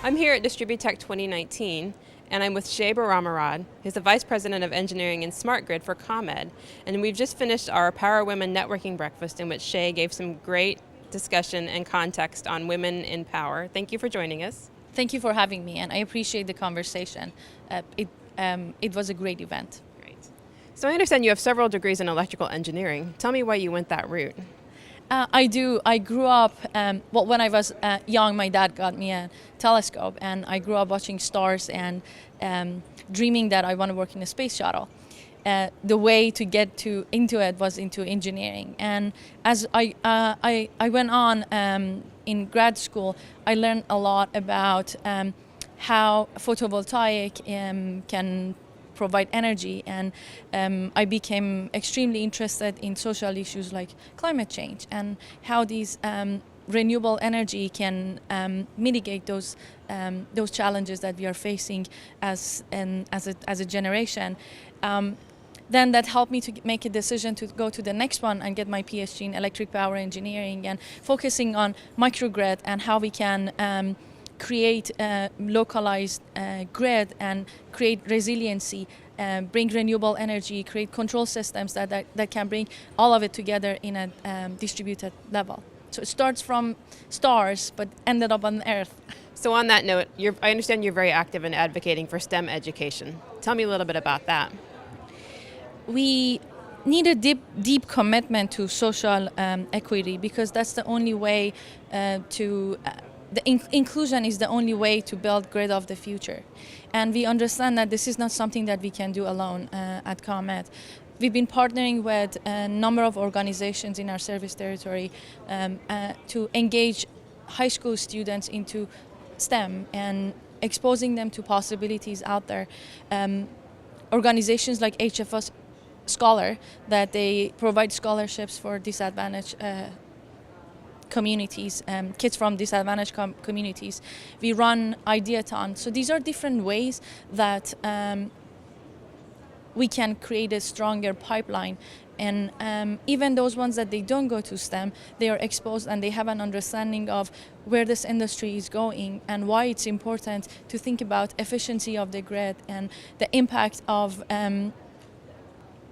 I'm here at DistribuTech 2019, and I'm with Shay Bahramirad, who's the Vice President of Engineering and Smart Grid for ComEd. And we've just finished our Power Women Networking Breakfast, in which Shay gave some great discussion and context on women in power. Thank you for joining us. Thank you for having me, and I appreciate the conversation. It was a great event. Great. So I understand you have several degrees in electrical engineering. Tell me why you went that route. I do. I grew up, when I was young, my dad got me a telescope, and I grew up watching stars and dreaming that I want to work in a space shuttle. The way to get into it was into engineering. And as I went on in grad school, I learned a lot about how photovoltaic can provide energy, and I became extremely interested in social issues like climate change and how these renewable energy can mitigate those challenges that we are facing as a generation. Then that helped me to make a decision to go to the next one and get my PhD in electric power engineering and focusing on microgrid and how we can create a localized grid and create resiliency, bring renewable energy, create control systems that can bring all of it together in a distributed level. So it starts from stars, but ended up on Earth. So on that note, I understand you're very active in advocating for STEM education. Tell me a little bit about that. We need a deep commitment to social equity, because that's the only way inclusion is the only way to build grid of the future. And we understand that this is not something that we can do alone at ComEd. We've been partnering with a number of organizations in our service territory to engage high school students into STEM and exposing them to possibilities out there. Organizations like HFS Scholar, that they provide scholarships for disadvantaged communities, kids from disadvantaged communities. We run Ideathon. So these are different ways that we can create a stronger pipeline. And even those ones that they don't go to STEM, they are exposed and they have an understanding of where this industry is going and why it's important to think about efficiency of the grid and the impact of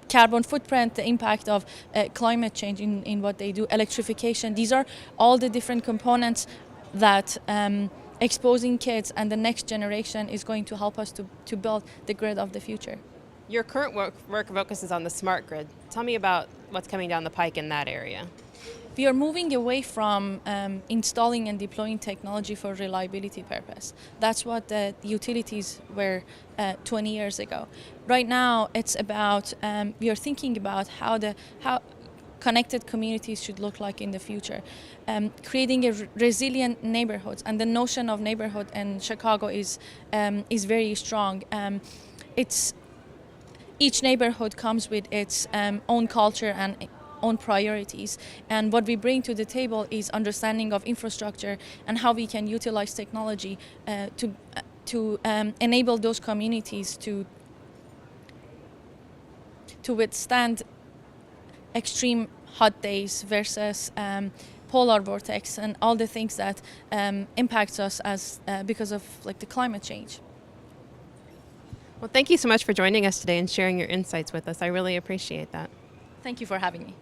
carbon footprint, the impact of climate change in what they do, electrification. These are all the different components that exposing kids and the next generation is going to help us to build the grid of the future. Your current work focuses on the smart grid. Tell me about what's coming down the pike in that area. We are moving away from installing and deploying technology for reliability purpose. That's what the utilities were 20 years ago. Right now, it's about we are thinking about how connected communities should look like in the future, creating a resilient neighborhoods. And the notion of neighborhood in Chicago is very strong. Each neighborhood comes with its own culture and own priorities, and what we bring to the table is understanding of infrastructure and how we can utilize technology to enable those communities to withstand extreme hot days versus polar vortex and all the things that impacts us because of the climate change. Well, thank you so much for joining us today and sharing your insights with us. I really appreciate that. Thank you for having me.